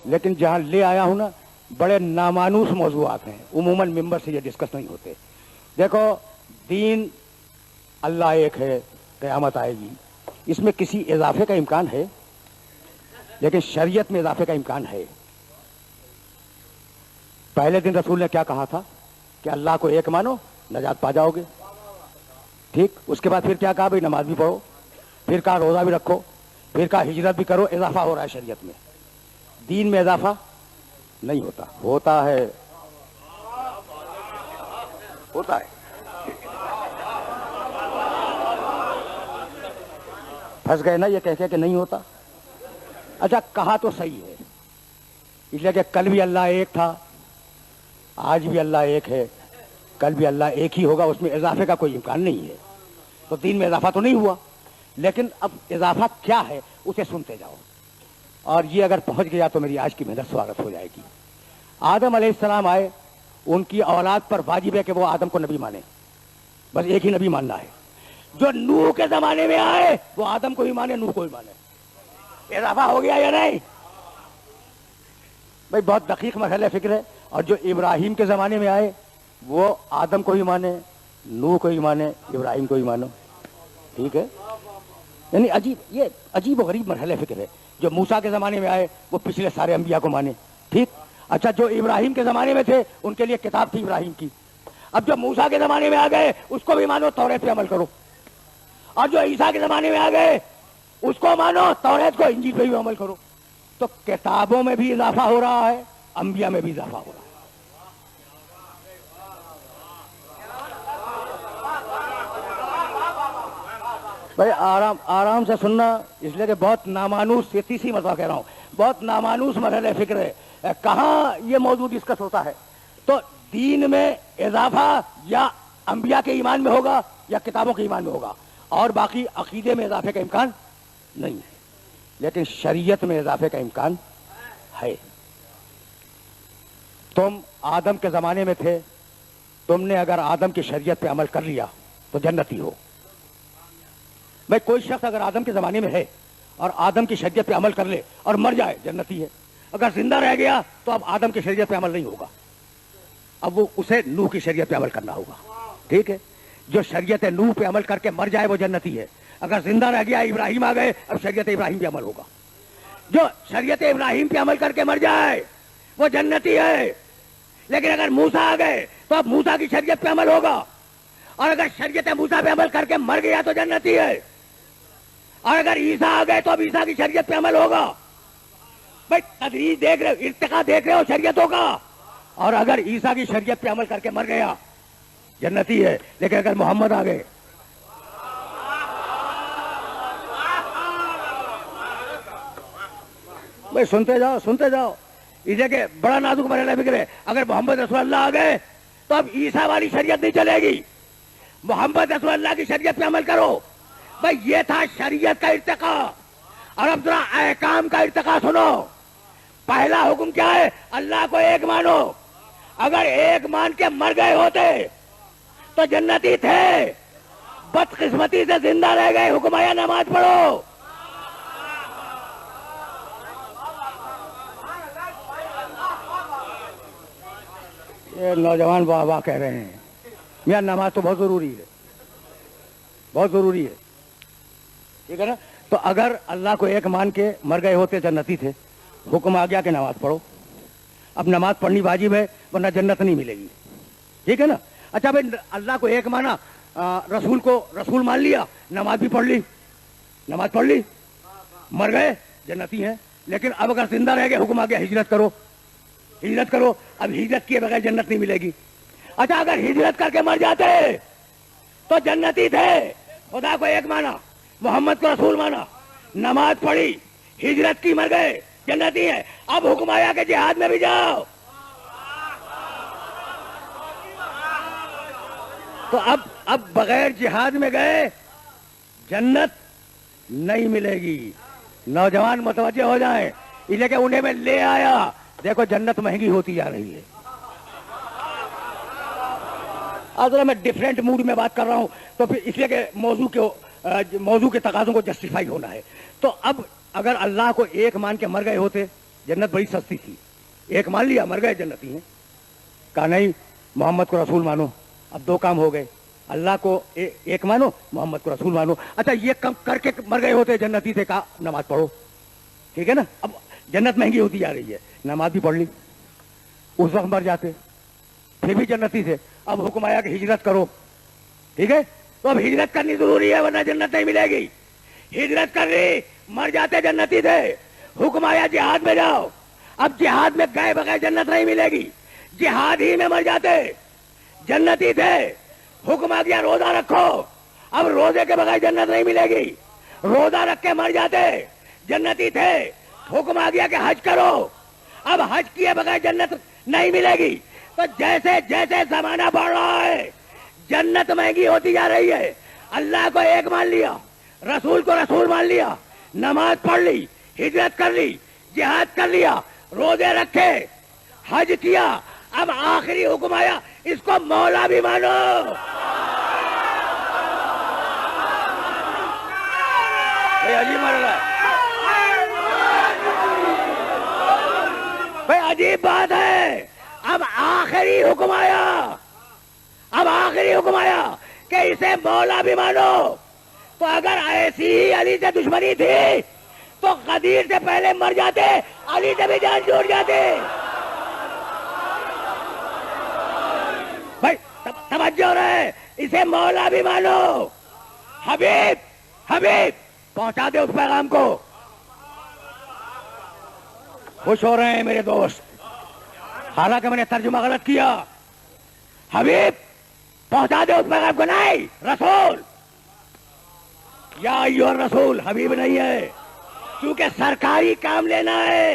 लेकिन जहां ले आया हूं ना, बड़े नामानूस मौजूआत हैं, उमूमन मिंबर से ये डिस्कस नहीं होते। देखो, दीन अल्लाह एक है, क़यामत आएगी, इसमें किसी इजाफे का इम्कान है, लेकिन शरीयत में इजाफे का इम्कान है। पहले दिन रसूल ने क्या कहा था कि अल्लाह को एक मानो, नजात पा जाओगे। ठीक, उसके बाद फिर क्या कहा, भाई नमाज भी पढ़ो, फिर कहा रोजा भी रखो, फिर कहा हिजरत भी करो। इजाफा हो रहा है शरीयत में, दीन में इजाफा नहीं होता। होता है, होता है। फंस गए ना ये कह के कि नहीं होता। अच्छा, कहा तो सही है, इसलिए कि कल भी अल्लाह एक था, आज भी अल्लाह एक है, कल भी अल्लाह एक ही होगा, उसमें इजाफे का कोई इम्कान नहीं है। तो दीन में इजाफा तो नहीं हुआ, लेकिन अब इजाफा क्या है उसे सुनते जाओ, और ये अगर पहुंच गया तो मेरी आज की मेहनत स्वागत हो जाएगी। आदम अलैहिस्सलाम आए, उनकी औलाद पर वाजिब है कि वो आदम को नबी माने, बस एक ही नबी मानना है। जो नूह के जमाने में आए वो आदम को ही माने, नूह को ही माने। इजाफा हो गया या नहीं भाई? बहुत दकीक मरहले फिक्र है। और जो इब्राहिम के जमाने में आए वो आदम को ही माने, नूह को ही माने, इब्राहिम को ही मानो। ठीक है, यानी अजीब, ये अजीब और गरीब मरहले फिक्र है। जो मूसा के जमाने में आए वो पिछले सारे अंबिया को माने। ठीक, अच्छा, जो इब्राहिम के जमाने में थे उनके लिए किताब थी इब्राहिम की। अब जो मूसा के जमाने में आ गए उसको भी मानो, तौरेत पे अमल करो। और जो ईसा के जमाने में आ गए उसको मानो, तौरेत को, इंजील पे भी अमल करो। तो किताबों में भी इजाफा हो रहा है, अंबिया में भी इजाफा हो रहा है। भाई आराम से सुनना, इसलिए कि बहुत नामानूस, ये तीसरी मरतबा कह रहा हूं, बहुत नामानूस मरहले फिक्र है। कहाँ ये मौजूद डिस्कस होता है? तो दीन में इजाफा या अंबिया के ईमान में होगा या किताबों के ईमान में होगा, और बाकी अकीदे में इजाफे का इम्कान नहीं है। लेकिन शरीयत में इजाफे का इम्कान है। तुम आदम के जमाने में थे, तुमने अगर आदम की शरीयत पे अमल कर लिया तो जन्नती हो। भाई कोई शख्स अगर आदम के जमाने में है और आदम की शरीयत पे अमल कर ले और मर जाए, जन्नती है। अगर जिंदा रह गया तो अब आदम की शरीयत पे अमल नहीं होगा, अब वो उसे नूह की शरीयत पे अमल करना होगा। ठीक है, जो शरीयत नूह पे अमल करके मर जाए वो जन्नती है। अगर जिंदा रह गया, इब्राहिम आ गए, अब शरीयत इब्राहिम पे अमल होगा। जो शरीयत इब्राहिम पे अमल करके मर जाए वो जन्नती है। लेकिन अगर मूसा आ गए तो अब मूसा की शरीयत पे अमल होगा, और अगर शरीयत मूसा पे अमल करके मर गया तो जन्नती है। और अगर ईसा आ गए तो अब ईसा की शरीयत पे अमल होगा। भाई तदरीज देख रहे हो, इर्तिका देख रहे हो शरीयतों का। और अगर ईसा की शरीयत पे अमल करके मर गया, जन्नती है। लेकिन अगर मोहम्मद आ गए, भाई सुनते जाओ सुनते जाओ, इसे के बड़ा नाजुक मरहला फिक्र है। अगर मोहम्मद रसूलुल्लाह आ गए तो अब ईसा वाली शरीयत नहीं चलेगी, मोहम्मद रसूलुल्लाह की शरीयत पे अमल करो। भाई ये था शरीयत का इर्तिका। और अब जरा अहकाम का इर्तिका सुनो। पहला हुक्म क्या है? अल्लाह को एक मानो। अगर एक मान के मर गए होते तो जन्नती थे, बदकिस्मती से जिंदा रह गए, हुक्म आया नमाज पढ़ो। ये नौजवान वाह वाह कह रहे हैं, यार नमाज तो बहुत जरूरी है, बहुत जरूरी है। ठीक है ना? तो अगर अल्लाह को एक मान के मर गए होते, जन्नती थे, हुक्म आ गया कि नमाज पढ़ो। अब नमाज पढ़नी वाजिब है, वरना जन्नत नहीं मिलेगी। ठीक है ना? अच्छा भाई, अल्लाह को एक माना, रसूल को रसूल मान लिया, नमाज भी पढ़ ली, नमाज पढ़ ली, मर गए, जन्नती हैं। लेकिन अब अगर जिंदा रह गए, हुक्म आ गया हिजरत करो, हिजरत करो। अब हिजरत किए बगैर जन्नत नहीं मिलेगी। अच्छा, अगर हिजरत करके मर जाते तो जन्नती थे, खुदा को एक माना, मोहम्मद को रसूल माना, नमाज पढ़ी, हिजरत की, मर गए, जन्नती है। अब हुक्म आया कि जिहाद में भी जाओ, तो अब बगैर जिहाद में गए जन्नत नहीं मिलेगी। नौजवान मुतवज्जे हो जाएं, इसलिए कि उन्हें मैं ले आया। देखो जन्नत महंगी होती जा रही है। आज मैं डिफरेंट मूड में बात कर रहा हूं, तो फिर इसलिए कि मौजू के तकाजों को जस्टिफाई होना है। तो अब अगर अल्लाह को एक मान के मर गए होते, जन्नत बड़ी सस्ती थी, एक मान लिया मर गए जन्नती हैं। कहा नहीं, मोहम्मद को रसूल मानो। अब दो काम हो गए, अल्लाह को एक मानो, मोहम्मद को रसूल मानो। अच्छा ये कम करके मर गए होते जन्नती थे, कहा नमाज पढ़ो, ठीक है ना। अब जन्नत महंगी होती जा रही है, नमाज भी पढ़ ली, उस वक्त मर जाते फिर भी जन्नती थे। अब हुक्म आया कि हिजरत करो, ठीक है, तो अब हिजरत करनी जरूरी है वरना जन्नत नहीं मिलेगी। हिजरत कर ली, मर जाते जन्नती थे। हुक्म आया जिहाद में जाओ, अब जिहाद में गए बगैर जन्नत नहीं मिलेगी, जिहाद ही में मर जाते जन्नती थे। हुक्म आ गया रोजा रखो, अब रोजे के बगैर जन्नत नहीं मिलेगी, रोजा रख के मर जाते जन्नती थे। हुक्म आ गया कि हज करो, अब हज किए बगैर जन्नत नहीं मिलेगी। तो जैसे जैसे जमाना बढ़ रहा है जन्नत महंगी होती जा रही है। अल्लाह को एक मान लिया, रसूल को रसूल मान लिया, नमाज पढ़ ली, हिजरत कर ली, जिहाद कर लिया, रोजे रखे, हज किया, अब आखिरी हुक्म आया इसको मौला भी मानो। अजीब मर रहा है भाई, अजीब बात है। अब आखिरी हुक्म आया, अब आखिरी हुक्म आया कि इसे मौला भी मानो। तो अगर ऐसी ही अली से दुश्मनी थी तो कदीर से पहले मर जाते, अली से भी जान छूट जाते। भाई तवज्जो रहे, इसे मौला भी मानो। हबीब हबीब पहुंचा दे उस पैगाम को। खुश हो रहे हैं मेरे दोस्त, हालांकि मैंने तर्जुमा गलत किया। हबीब पहुंचा दे उस पैगाम को। नहीं, रसूल, या अय्युहर रसूल, हबीब नहीं है, क्योंकि सरकारी काम लेना है।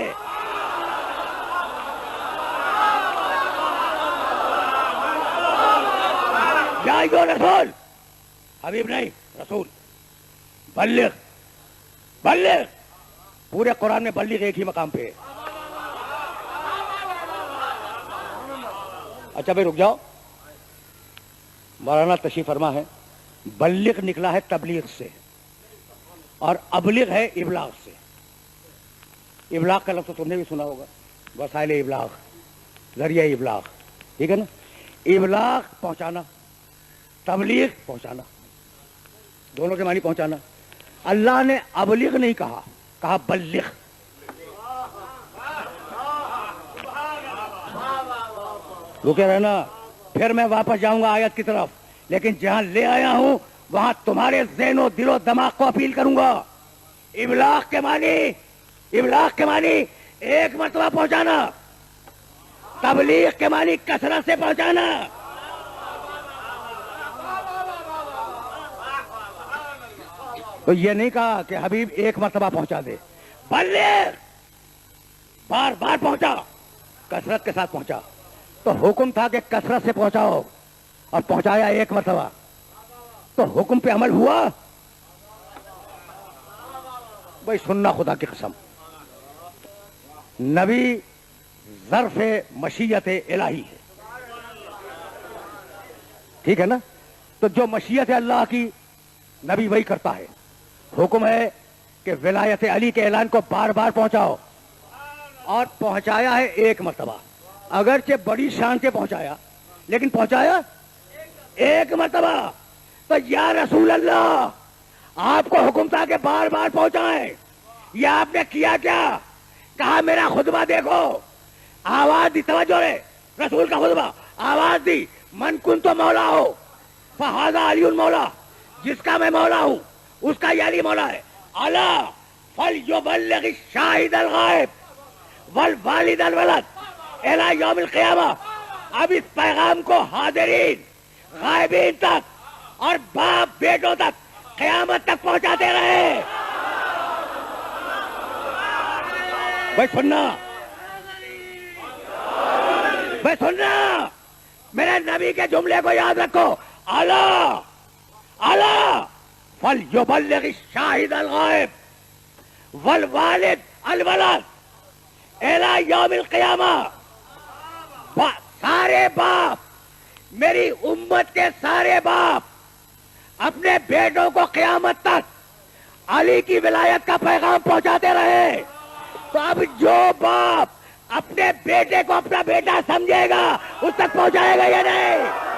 या अय्युहर रसूल, हबीब नहीं, रसूल। बल्लिग बल्लिग, पूरे कुरान में बल्लिग एक ही मकाम पे है। अच्छा भाई रुक जाओ, मौलाना तशरीफ फरमा है। बल्लिग निकला है तबलीग से और अबलिग है इबलाग से। इबलाग का लफ्ज़ तो तुमने भी सुना होगा, वसाइल इबलाग, जरिया इबलाग, ठीक है ना। इबलाग पहुंचाना, तबलीग पहुंचाना, दोनों के मानी पहुंचाना। अल्लाह ने अबलिग नहीं कहा, कहा बल्लिग। रुके रहना, फिर मैं वापस जाऊंगा आयत की तरफ, लेकिन जहां ले आया हूं वहां तुम्हारे ज़हनो दिलो दिमाग को अपील करूंगा। इबलाग के मानी एक मरतबा पहुंचाना, तबलीग के मानी कसरत से पहुंचाना। तो ये नहीं कहा कि हबीब एक मरतबा पहुंचा दे, बल्लिग बार बार पहुंचा, कसरत के साथ पहुंचा। तो हुक्म था कि कसरत से पहुंचाओ और पहुंचाया एक मरतबा, तो हुक्म पे अमल हुआ। भाई सुनना खुदा की कसम, नबी ज़र्फ़ मशीयत इलाही है, ठीक है ना। तो जो मशीयत है अल्लाह की, नबी वही करता है। हुक्म है कि विलायत अली के ऐलान को बार बार पहुंचाओ, और पहुंचाया है एक मरतबा, अगरचे बड़ी शान से पहुंचाया, लेकिन पहुंचाया एक मरतबा। तो या रसूल अल्लाह, आपको हुक्म था कि बार बार पहुंचाएं, या आपने किया क्या? कहा मेरा खुतबा देखो, आवाज दी, तवज्जो है, रसूल का खुतबा, आवाज दी, मन कुन तो मौला हो फहाजा अलीउल मौला, जिसका मैं मौला हूं उसका ये अली मौला है। अला फल युबल्लिग शाहिद अल गायब वल वालिद अल वलद इला यौमिल क़ियामा। अब इस पैगाम को हाज़िरीन गायबीन तक और बाप बेटों तक क़यामत तक पहुंचाते रहे। भाई सुनना, भाई सुनना, मेरे नबी के जुमले को याद रखो। अला अला फल युबल्लिग शाहिद अल गायब वल वालिद अल वलद इला यौमिल क़ियामा। सारे बाप, मेरी उम्मत के सारे बाप अपने बेटों को क़यामत तक अली की विलायत का पैगाम पहुंचाते रहे। तो अब जो बाप अपने बेटे को अपना बेटा समझेगा उस तक पहुंचाएगा या नहीं?